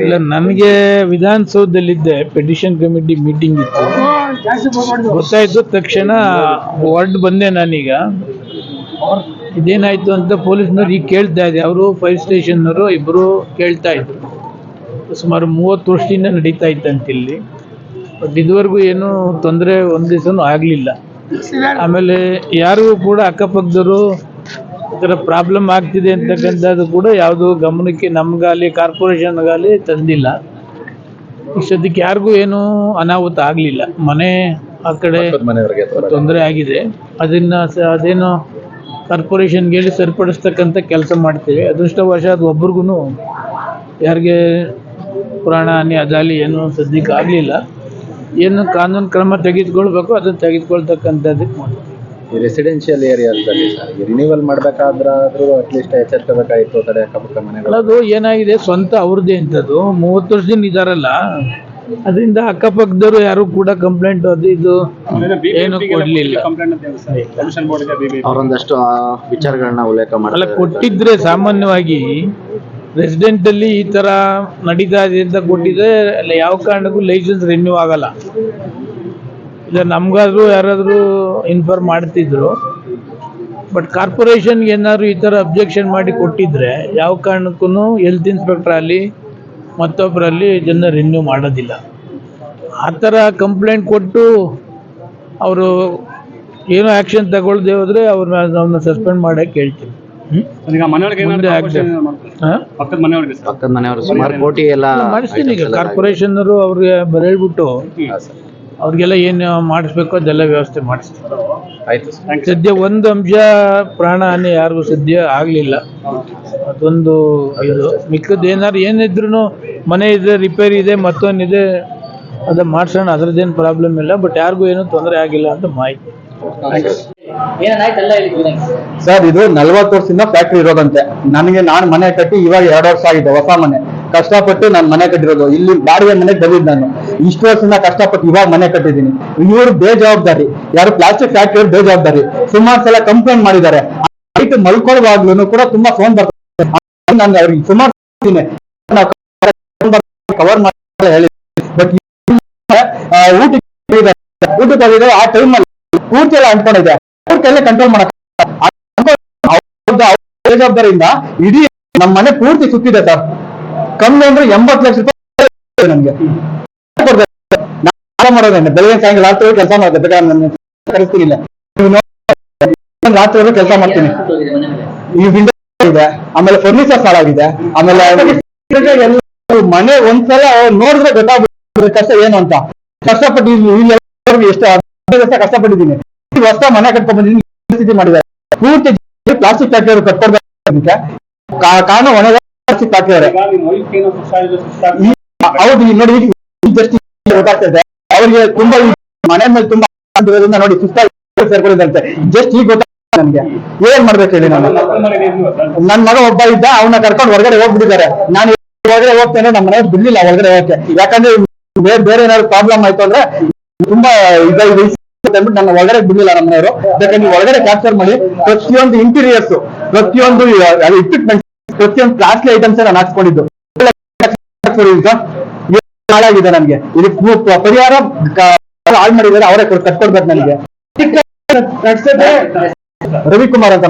ಇಲ್ಲ, ನನಗೆ ವಿಧಾನಸೌಧದಲ್ಲಿದ್ದೆ, petition committee meeting ಇತ್ತು, ಗೊತ್ತಾಯ್ತು ತಕ್ಷಣ ವಾರ್ಡ್ ಬಂದೆ. ನಾನೀಗ ಇದೇನಾಯ್ತು ಅಂತ ಪೊಲೀಸ್ನವ್ರು ಈಗ ಕೇಳ್ತಾ ಇದ್ದೆ. ಅವರು ಫೈರ್ ಸ್ಟೇಷನ್ನವರು ಇಬ್ಬರು ಕೇಳ್ತಾ ಇದ್ರು. ಸುಮಾರು 30 ವರ್ಷದಿಂದ ನಡೀತಾ ಇತ್ತಂತ ಇಲ್ಲಿ. ಬಟ್ ಇದುವರೆಗೂ ಏನು ತೊಂದರೆ ಒಂದು ದಿವಸನೂ ಆಗಲಿಲ್ಲ. ಆಮೇಲೆ ಯಾರಿಗೂ ಕೂಡ ಅಕ್ಕಪಕ್ಕದವರು ಈ ಥರ ಪ್ರಾಬ್ಲಮ್ ಆಗ್ತಿದೆ ಅಂತಕ್ಕಂಥದ್ದು ಕೂಡ ಯಾವುದು ಗಮನಕ್ಕೆ ನಮಗಾಲಿ ಕಾರ್ಪೊರೇಷನ್ಗಾಲಿ ತಂದಿಲ್ಲ. ಇಷ್ಟೊತ್ತಿಗೆ ಯಾರಿಗೂ ಏನು ಅನಾಹುತ ಆಗಲಿಲ್ಲ. ಮನೆ ಆ ಕಡೆ ತೊಂದರೆ ಆಗಿದೆ, ಅದೇನೋ ಕಾರ್ಪೊರೇಷನ್ಗೆ ಹೇಳಿ ಸರಿಪಡಿಸ್ತಕ್ಕಂಥ ಕೆಲಸ ಮಾಡ್ತೀವಿ. ಅದೃಷ್ಟವಶಾತ್ ಒಬ್ರಿಗೂ ಯಾರಿಗೆ ಪ್ರಾಣ ಹಾನಿ ಅದಾಲಿ ಏನು ಸದ್ಯಕ್ಕೆ ಆಗಲಿಲ್ಲ. ಏನು ಕಾನೂನು ಕ್ರಮ ತೆಗೆದುಕೊಳ್ಬೇಕು ಅದನ್ನು ತೆಗೆದುಕೊಳ್ತಕ್ಕಂಥದ್ದಕ್ಕೆ ಮಾಡ್ತೀವಿ. ರೆಸಿಡೆನ್ಷಿಯಲ್ ಏರಿಯಾದಲ್ಲಿ ರಿನ್ಯೂವಲ್ ಮಾಡಬೇಕಾದ್ರೂ ಅಟ್ಲೀಸ್ಟ್ ಎಚ್ಚರಿಸಬೇಕಾಗಿತ್ತು. ಕಡೆ ಅಕ್ಕಪಕ್ಕ ಮನೆಗಳು ಅದು ಏನಾಗಿದೆ, ಸ್ವಂತ ಅವ್ರದ್ದೇ ಅಂತದ್ದು 30 ವರ್ಷದಿಂದ ಇದಾರಲ್ಲ, ಅದರಿಂದ ಅಕ್ಕಪಕ್ಕದವರು ಯಾರು ಕೂಡ ಕಂಪ್ಲೇಂಟ್ ಅದು ಇದು ಏನು ಕೊಡ್ಲಿಲ್ಲ. ಅವರೊಂದಷ್ಟು ವಿಚಾರಗಳನ್ನ ಉಲ್ಲೇಖ ಅಲ್ಲ, ಕೊಟ್ಟಿದ್ರೆ ಸಾಮಾನ್ಯವಾಗಿ ರೆಸಿಡೆಂಟ್ ಅಲ್ಲಿ ಈ ತರ ನಡೀತಾ ಇದೆ ಅಂತ ಕೊಟ್ಟಿದ್ರೆ ಯಾವ ಕಾರಣಕ್ಕೂ ಲೈಸೆನ್ಸ್ ರಿನ್ಯೂ ಆಗಲ್ಲ. ಇಲ್ಲ, ನಮ್ಗಾದ್ರೂ ಯಾರಾದರೂ ಇನ್ಫಾರ್ಮ್ ಮಾಡ್ತಿದ್ರು. ಬಟ್ ಕಾರ್ಪೊರೇಷನ್ಗೆ ಏನಾದ್ರು ಈ ಥರ ಅಬ್ಜೆಕ್ಷನ್ ಮಾಡಿ ಕೊಟ್ಟಿದ್ರೆ ಯಾವ ಕಾರಣಕ್ಕೂ ಹೆಲ್ತ್ ಇನ್ಸ್ಪೆಕ್ಟರ್ ಅಲ್ಲಿ ಮತ್ತೊಬ್ಬರಲ್ಲಿ ಇದನ್ನು ರಿನ್ಯೂ ಮಾಡೋದಿಲ್ಲ. ಆ ಥರ ಕಂಪ್ಲೇಂಟ್ ಕೊಟ್ಟು ಅವರು ಏನೋ ಆ್ಯಕ್ಷನ್ ತಗೊಳ್ದೆ ಹೋದರೆ ಅವ್ರನ್ನ ಸಸ್ಪೆಂಡ್ ಮಾಡೋಕ್ಕೆ ಹೇಳ್ತೀವಿ. ಮಾಡಿಸ್ತೀನಿ. ಈಗ ಕಾರ್ಪೊರೇಷನ್ನರು ಅವ್ರಿಗೆ ಬರೇಳ್ಬಿಟ್ಟು ಅವ್ರಿಗೆಲ್ಲ ಏನು ಮಾಡಿಸ್ಬೇಕು ಅದೆಲ್ಲ ವ್ಯವಸ್ಥೆ ಮಾಡಿಸ್ತೀವಿ. ಸದ್ಯ ಒಂದು ಅಂಶ ಪ್ರಾಣ ಹಾನಿ ಯಾರಿಗೂ ಸದ್ಯ ಆಗಲಿಲ್ಲ. ಅದೊಂದು ಇದು. ಮಿಕ್ಕದ್ದು ಏನಿದ್ರು ಮನೆ ಇದೆ, ರಿಪೇರಿ ಇದೆ, ಮತ್ತೊಂದಿದೆ, ಅದು ಮಾಡ್ಸೋಣ, ಅದ್ರದ್ದೇನು ಪ್ರಾಬ್ಲಮ್ ಇಲ್ಲ. ಬಟ್ ಯಾರಿಗೂ ಏನೂ ತೊಂದರೆ ಆಗಿಲ್ಲ ಅಂತ ಮಾಹಿತಿ. ಸರ್, ಇದು 40 ವರ್ಷದಿಂದ ಫ್ಯಾಕ್ಟ್ರಿ ಇರೋದಂತೆ. ನಾನು ಮನೆ ಕಟ್ಟಿ ಇವಾಗ 2 ವರ್ಷ ಆಗಿದೆ, ಹೊಸ ಮನೆ. ಕಷ್ಟಪಟ್ಟು ನಾನು ಮನೆ ಕಟ್ಟಿರೋದು. ಇಲ್ಲಿ ಬಾಡಿಗೆ ಮನೆಗೆ ಬಂದಿದ್ದು ನಾನು. ಇಷ್ಟು ವರ್ಷದಿಂದ ಕಷ್ಟಪಟ್ಟು ಇವಾಗ ಮನೆ ಕಟ್ಟಿದ್ದೀನಿ. ಇವರು ಬೇಜವಾಬ್ದಾರಿ, ಯಾರು ಪ್ಲಾಸ್ಟಿಕ್ ಫ್ಯಾಕ್ಟ್ರಿ ಬೇಜವಾಬ್ದಾರಿ. ಸುಮಾರು ಸಲ ಕಂಪ್ಲೇಂಟ್ ಮಾಡಿದ್ದಾರೆ. ನೈಟ್ ಮಲ್ಕೊಳ್ಳುವಾಗ್ಲೂ ಕೂಡ ತುಂಬಾ ಫೋನ್ ಬರ್ತದೆ. ನಾನು ಅವ್ರಿಗೆ ಸುಮಾರು ಕವರ್ ಮಾಡಿ ಹೇಳಿ. ಬಟ್ ಊಟಕ್ಕೆ ಹೋಗಿದ್ರೆ ಆ ಟೈಮಲ್ಲಿ ಪೂರ್ತಿ ಎಲ್ಲ ಅಂದ್ಕೊಂಡಿದೆ. ಅವ್ರ ಕೈಲೇ ಕಂಟ್ರೋಲ್ ಮಾಡಕ್ ಬೇಜವಾಬ್ದಾರಿಯಿಂದ ಇಡೀ ನಮ್ಮ ಮನೆ ಪೂರ್ತಿ ಸುತ್ತಿದೆ ಸರ್. ಕಮ್ಮಿ ಅಂದ್ರೆ 80 ಲಕ್ಷ ರೂಪಾಯಿ ನಮ್ಗೆ ಮಾಡೋದೇನೆ. ಬೆಳಗ್ಗೆ ಸಾಯಂಕಾಲ ರಾತ್ರಿ ಕೆಲಸ ಮಾಡುತ್ತೆ. ಬೇಕಾದ್ರೆ ಕಳಿಸ್ತೀನಿ, ರಾತ್ರಿ ಕೆಲಸ ಮಾಡ್ತೀನಿ. ಈ ವಿಂಡೋ ಇದೆ, ಆಮೇಲೆ ಫರ್ನಿಚರ್ ಹಾಳಾಗಿದೆ, ಆಮೇಲೆ ಮನೆ ಒಂದ್ಸಲ ನೋಡಿದ್ರೆ ಗೊತ್ತಾಗ್ಬಿಡುತ್ತೆ ಕಷ್ಟ ಏನು ಅಂತ. ಕಷ್ಟಪಟ್ಟು ಎಷ್ಟು ಕಷ್ಟಪಟ್ಟಿದ್ದೀನಿ. ಹೊಸ ಮನೆ ಕಟ್ಕೊಂಡ್ ಬಂದಿದ್ದೀನಿ. ಸ್ಥಿತಿ ಮಾಡಿದ್ದಾರೆ. ಪೂರ್ತಿ ಪ್ಲಾಸ್ಟಿಕ್ ಫ್ಯಾಕ್ಟರಿ ಕಟ್ಕೊಡ್ಬೇಕು ಕಾರಣ ಒಣಗ ಪ್ಲಾಸ್ಟಿಕ್ ಫ್ಯಾಕ್ಟರಿ. ಹೌದು, ನೋಡಿ ಗೊತ್ತಾಗ್ತಾ ಇದೆ ಅವ್ರಿಗೆ. ತುಂಬಾ ಮನೆ ಮೇಲೆ ತುಂಬಾ ನೋಡಿ ಸುಸ್ತಾಗಿ ಸೇರ್ಕೊಂಡಿದ್ದಂತೆ. ಜಸ್ಟ್ ಈಗ ಗೊತ್ತಾಗ್ತದೆ ನನ್ಗೆ. ಏನ್ ಮಾಡ್ಬೇಕು ಹೇಳಿ? ನನ್ ಮಗ ಒಬ್ಬ ಇದ್ದ, ಅವನ್ನ ಕರ್ಕೊಂಡು ಹೊರಗಡೆ ಹೋಗ್ಬಿಟ್ಟಿದ್ದಾರೆ. ನಾನು ಹೊರಗಡೆ ಹೋಗ್ತೇನೆ, ನಮ್ಮ ಮನೆ ಬಿಡ್ಲಿಲ್ಲ ಹೊರಗಡೆ ಹೋಗಕ್ಕೆ. ಯಾಕಂದ್ರೆ ಬೇರೆ ಏನಾದ್ರು ಪ್ರಾಬ್ಲಮ್ ಆಯ್ತು ಅಂದ್ರೆ ತುಂಬಾ ಅಂದ್ಬಿಟ್ಟು ನನ್ನ ಒಳಗಡೆ ಬಿಡ್ಲಿಲ್ಲ ನಮ್ಮ ಮನೆಯವರು. ಯಾಕಂದ್ರೆ ಒಳಗಡೆ ಕ್ಯಾಪ್ಚರ್ ಮಾಡಿ ಪ್ರತಿಯೊಂದು ಇಂಟೀರಿಯರ್ಸ್, ಪ್ರತಿಯೊಂದು ಇಕ್ವಿಪ್ಮೆಂಟ್, ಪ್ರತಿಯೊಂದು ಕಾಸ್ಟ್ಲಿ ಐಟಮ್ಸ್ ನಾನು ಹಾಕ್ಸ್ಕೊಂಡಿದ್ದು ಹಾಳಾಗಿದೆ. ನನಗೆ ಇದಕ್ಕೆ ಪರಿಹಾರ ಹಾಳು ಮಾಡಿದ್ದಾರೆ, ಅವರೇ ಕಟ್ಕೊಡ್ಬೇಕು ನನಗೆ. ರವಿಕುಮಾರ್ ಅಂತ